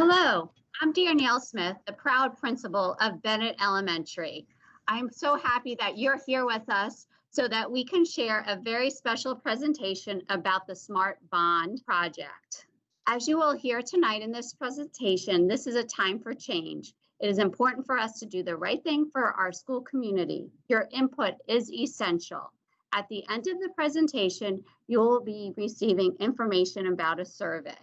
Hello, I'm Danielle Smith, the proud principal of Bennett Elementary. I'm so happy that you're here with us so that we can share a very special presentation about the Smart Bond project. As you will hear tonight in this presentation, this is a time for change. It is important for us to do the right thing for our school community. Your input is essential. At the end of the presentation, you will be receiving information about a survey.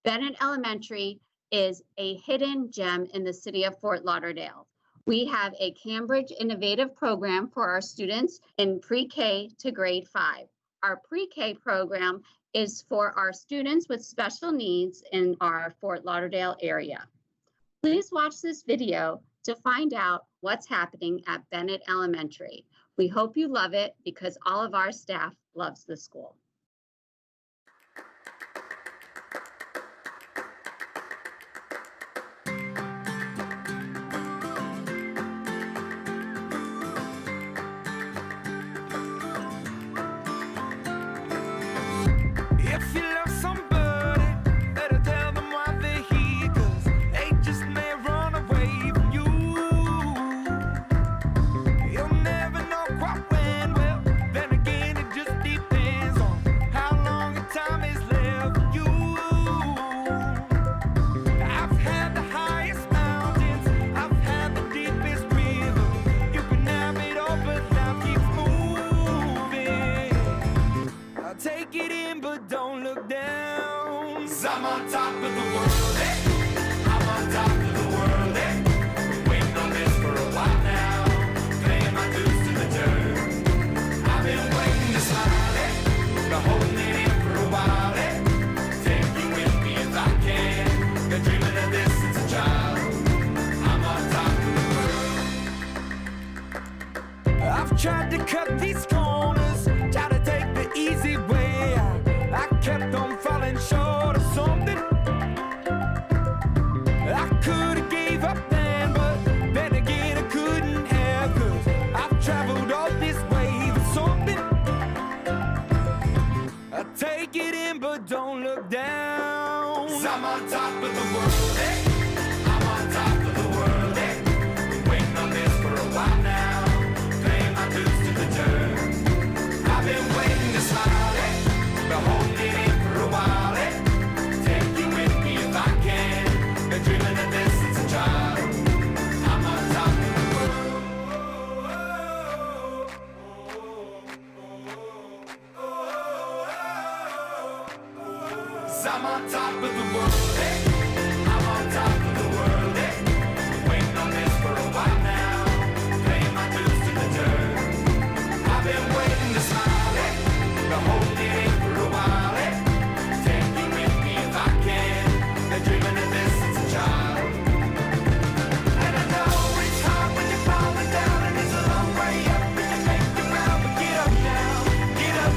Bennett Elementary is a hidden gem in the city of Fort Lauderdale. We have a Cambridge Innovative Program for our students in pre-K to grade 5. Our pre-K program is for our students with special needs in our Fort Lauderdale area. Please watch this video to find out what's happening at Bennett Elementary. We hope you love it because all of our staff loves the school. If you love somebody, better tell them why they're here, 'cause they just may run away from you. You'll never know quite when, well, then again it just depends on how long the time is left for you. I've had the highest mountains, I've had the deepest river. You can have it all, but life keeps moving. I'll take it in, but don't look down. 'Cause I'm on top of the world, eh? I'm on top of the world, eh? Been waiting on this for a while now, paying my dues to the dirt. I've been waiting to smile, eh? Been holding it in for a while, eh? Take you with me if I can. Been dreaming of this since a child. I'm on top of the world. I've tried to cut these corners, try to take the easy way. I kept on falling short of something. I could have gave up then, but then again I couldn't have, 'cause I've traveled all this way for something. I take it in, but don't look down. 'Cause I'm on top of the world, eh? I'm on top of the world, eh? Been waiting on this for a while now, paying my dues to the dirt. I've been waiting to smile, eh? Been holding it in for a while, eh? Take you with me if I can. Been dreaming of this since a child. I'm on top of the world. 'Cause I'm on top of the world, eh? I'm on top of the world, eh? Been waiting on this for a while now, paying my dues to the dirt. I've been waiting to smile, eh? Been holding it in for a while, eh? Take you with me if I can. Been dreaming of this since a child. And I know it's hard when you're falling down, and it's a long way up, and you make the ground, but get up now, get up,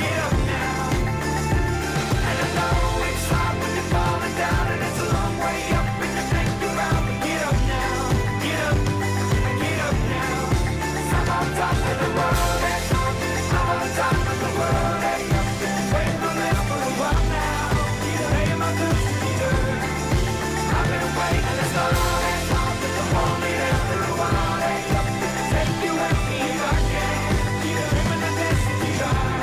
get up now. And I know it's hard when you're falling down, and it's a long way up, and you make the ground, but get up now, get up, get up now. 'Cause I'm on top of the world, eh? I'm on top of the world, eh? Waiting on this for a while now, paying my dues to the dirt. I've been waiting this long, eh? Been holding it in for a while, eh? Take you with me if I can. Dreaming of this child.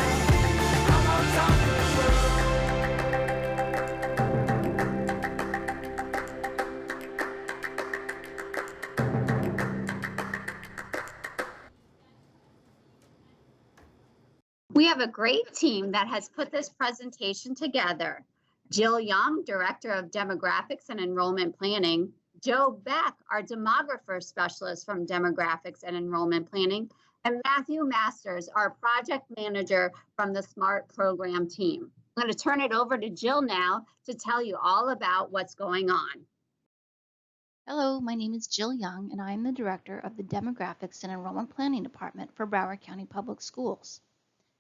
I'm on top of the world. We have a great team that has put this presentation together. Jill Young, Director of Demographics and Enrollment Planning, Joe Beck, our demographer specialist from Demographics and Enrollment Planning, and Matthew Masters, our project manager from the SMART program team. I'm going to turn it over to Jill now to tell you all about what's going on. Hello, my name is Jill Young, and I am the Director of the Demographics and Enrollment Planning Department for Broward County Public Schools.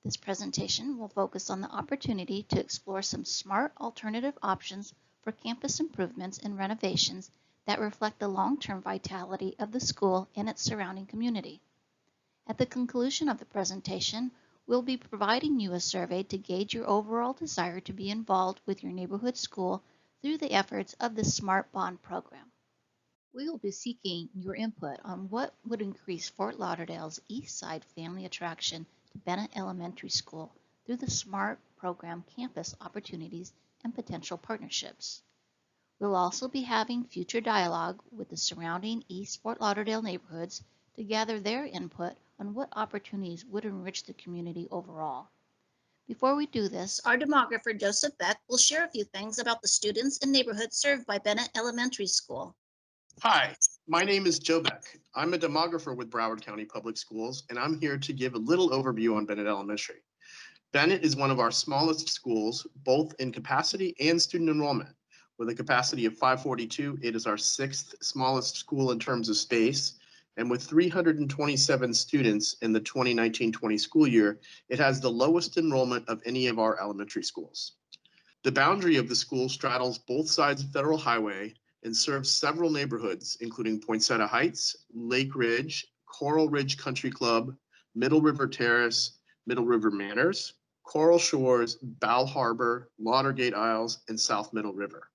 This presentation will focus on the opportunity to explore some smart alternative options for campus improvements and renovations that reflect the long-term vitality of the school and its surrounding community. At the conclusion of the presentation, we'll be providing you a survey to gauge your overall desire to be involved with your neighborhood school through the efforts of the SMART Bond program. We will be seeking your input on what would increase Fort Lauderdale's East Side family attraction to Bennett Elementary School through the SMART program campus opportunities and potential partnerships. We'll also be having future dialogue with the surrounding East Fort Lauderdale neighborhoods to gather their input on what opportunities would enrich the community overall. Before we do this, Our demographer, Joseph Beck, will share a few things about the students and neighborhoods served by Bennett Elementary School. Hi, my name is Joe Beck. I'm a demographer with Broward County Public Schools, and I'm here to give a little overview on Bennett Elementary. Bennett is one of our smallest schools, both in capacity and student enrollment. With a capacity of 542, it is our sixth smallest school in terms of space. And with 327 students in the 2019-20 school year, it has the lowest enrollment of any of our elementary schools. The boundary of the school straddles both sides of Federal Highway and serves several neighborhoods, including Poinsettia Heights, Lake Ridge, Coral Ridge Country Club, Middle River Terrace, Middle River Manors, Coral Shores, Bal Harbor, Laudergate Isles, and South Middle River.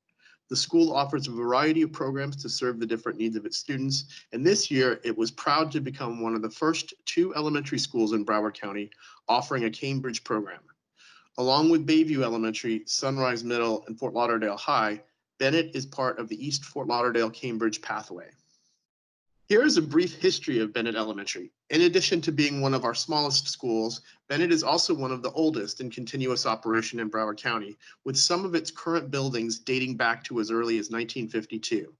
The school offers a variety of programs to serve the different needs of its students, and this year it was proud to become one of the first 2 elementary schools in Broward County offering a Cambridge program. Along with Bayview Elementary, Sunrise Middle, and Fort Lauderdale High, Bennett is part of the East Fort Lauderdale-Cambridge pathway. Here is a brief history of Bennett Elementary. In addition to being one of our smallest schools, Bennett is also one of the oldest in continuous operation in Broward County, with some of its current buildings dating back to as early as 1952.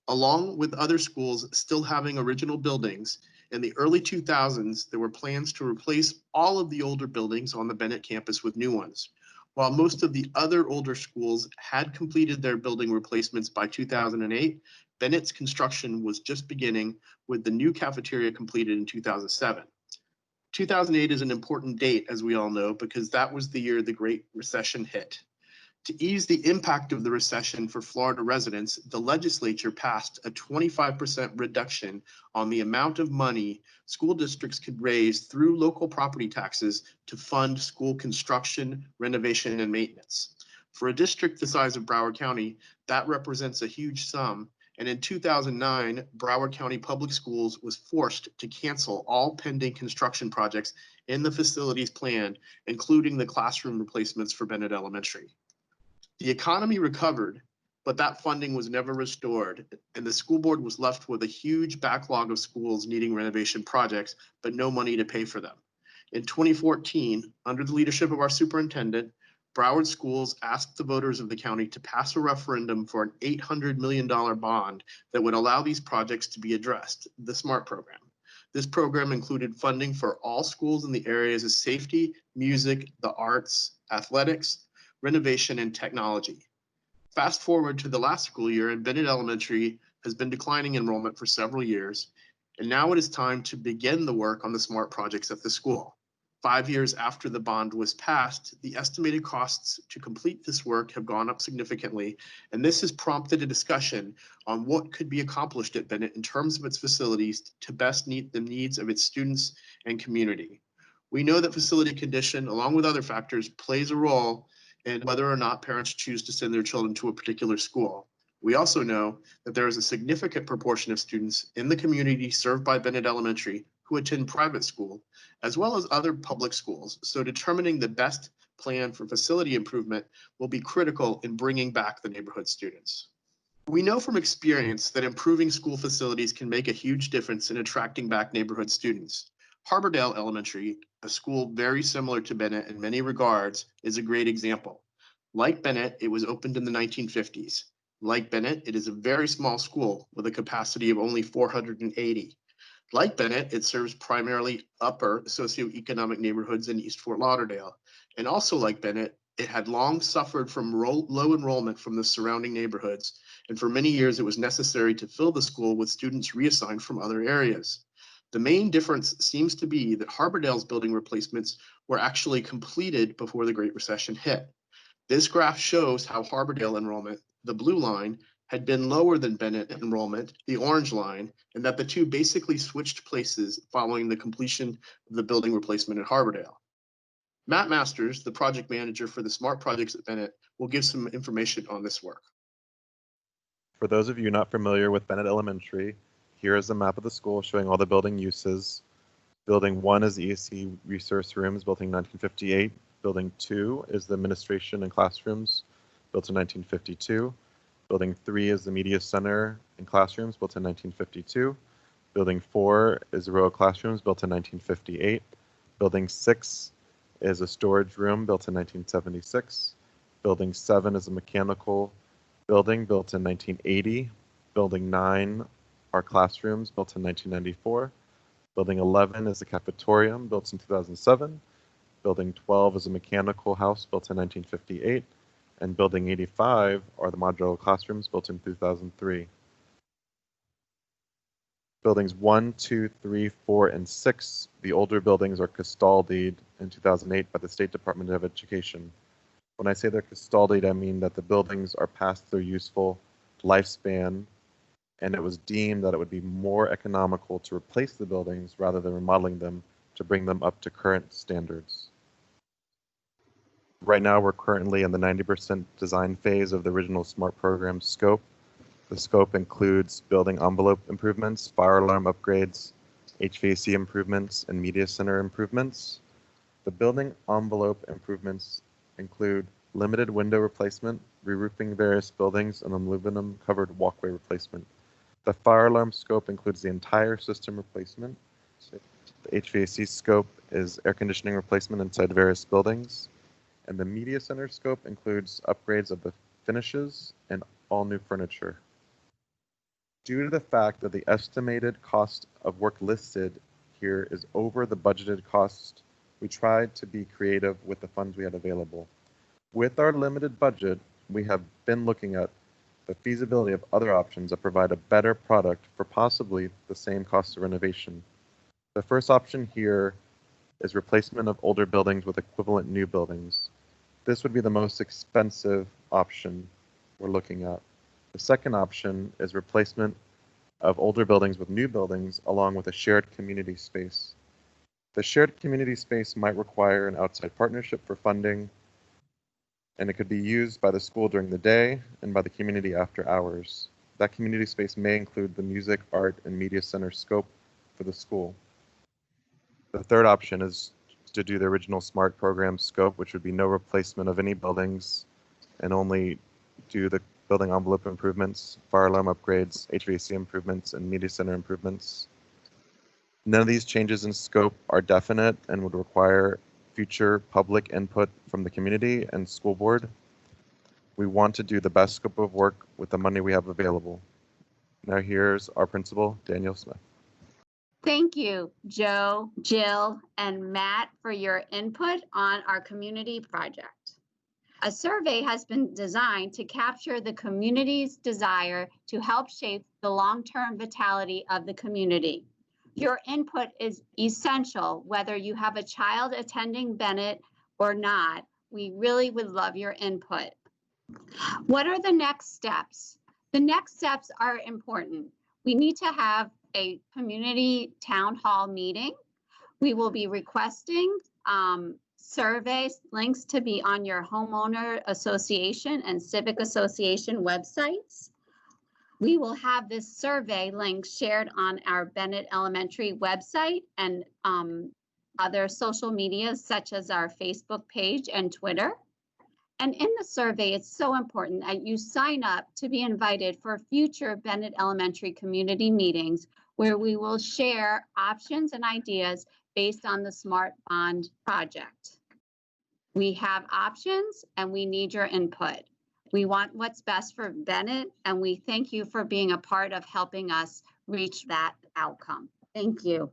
Along with other schools still having original buildings, in the early 2000s, there were plans to replace all of the older buildings on the Bennett campus with new ones. While most of the other older schools had completed their building replacements by 2008, Bennett's construction was just beginning, with the new cafeteria completed in 2007. 2008 is an important date, as we all know, because that was the year the Great Recession hit. To ease the impact of the recession for Florida residents, the legislature passed a 25% reduction on the amount of money school districts could raise through local property taxes to fund school construction, renovation, and maintenance. For a district the size of Broward County, that represents a huge sum. And in 2009, Broward County Public Schools was forced to cancel all pending construction projects in the facilities plan, including the classroom replacements for Bennett Elementary. The economy recovered, but that funding was never restored, and the school board was left with a huge backlog of schools needing renovation projects, but no money to pay for them. In 2014, under the leadership of our superintendent, Broward Schools asked the voters of the county to pass a referendum for an $800 million bond that would allow these projects to be addressed, the SMART program. This program included funding for all schools in the areas of safety, music, the arts, athletics, renovation, and technology. Fast forward to the last school year, and Bennett Elementary has been declining enrollment for several years, and now it is time to begin the work on the SMART projects at the school. 5 years after the bond was passed, the estimated costs to complete this work have gone up significantly, and this has prompted a discussion on what could be accomplished at Bennett in terms of its facilities to best meet the needs of its students and community. We know that facility condition, along with other factors, plays a role in whether or not parents choose to send their children to a particular school. We also know that there is a significant proportion of students in the community served by Bennett Elementary who attend private school, as well as other public schools. So determining the best plan for facility improvement will be critical in bringing back the neighborhood students. We know from experience that improving school facilities can make a huge difference in attracting back neighborhood students. Harbordale Elementary, a school very similar to Bennett in many regards, is a great example. Like Bennett, it was opened in the 1950s. Like Bennett, it is a very small school with a capacity of only 480. Like Bennett, it serves primarily upper socioeconomic neighborhoods in East Fort Lauderdale. And also like Bennett, it had long suffered from low enrollment from the surrounding neighborhoods. And for many years, it was necessary to fill the school with students reassigned from other areas. The main difference seems to be that Harbordale's building replacements were actually completed before the Great Recession hit. This graph shows how Harbordale enrollment, the blue line, had been lower than Bennett enrollment, the orange line, and that the two basically switched places following the completion of the building replacement at Harbordale. Matt Masters, the project manager for the Smart Projects at Bennett, will give some information on this work. For those of you not familiar with Bennett Elementary, here is a map of the school showing all the building uses. Building 1 is the ESC resource rooms built in 1958. Building 2 is the administration and classrooms built in 1952. Building 3 is the media center and classrooms built in 1952. Building 4 is the row of classrooms built in 1958. Building 6 is a storage room built in 1976. Building 7 is a mechanical building built in 1980. Building 9 are classrooms built in 1994. Building 11 is a cafetorium built in 2007. Building 12 is a mechanical house built in 1958. And Building 85 are the modular classrooms built in 2003. Buildings 1, 2, 3, 4, and 6, the older buildings are custodied in 2008 by the State Department of Education. When I say they're custodied, I mean that the buildings are past their useful lifespan, and it was deemed that it would be more economical to replace the buildings rather than remodeling them to bring them up to current standards. Right now, we're currently in the 90% design phase of the original SMART program scope. The scope includes building envelope improvements, fire alarm upgrades, HVAC improvements, and media center improvements. The building envelope improvements include limited window replacement, re-roofing various buildings, and aluminum covered walkway replacement. The fire alarm scope includes the entire system replacement. The HVAC scope is air conditioning replacement inside various buildings. And the media center scope includes upgrades of the finishes and all new furniture. Due to the fact that the estimated cost of work listed here is over the budgeted cost, we tried to be creative with the funds we had available. With our limited budget, we have been looking at the feasibility of other options that provide a better product for possibly the same cost of renovation. The first option here is replacement of older buildings with equivalent new buildings. This would be the most expensive option we're looking at. The second option is replacement of older buildings with new buildings along with a shared community space. The shared community space might require an outside partnership for funding, and it could be used by the school during the day and by the community after hours. That community space may include the music, art, and media center scope for the school. The third option is to do the original SMART program scope, which would be no replacement of any buildings and only do the building envelope improvements, fire alarm upgrades, HVAC improvements, and media center improvements. None of these changes in scope are definite and would require future public input from the community and school board. We want to do the best scope of work with the money we have available. Now here's our principal, Daniel Smith. Thank you, Joe, Jill, and Matt for your input on our community project. A survey has been designed to capture the community's desire to help shape the long-term vitality of the community. Your input is essential, whether you have a child attending Bennett or not. We really would love your input. What are the next steps? The next steps are important. We need to have a community town hall meeting. We will be requesting surveys, links to be on your homeowner association and civic association websites. We will have this survey link shared on our Bennett Elementary website and other social media such as our Facebook page and Twitter. And in the survey, it's so important that you sign up to be invited for future Bennett Elementary community meetings where we will share options and ideas based on the Smart Bond project. We have options and we need your input. We want what's best for Bennett, and we thank you for being a part of helping us reach that outcome. Thank you.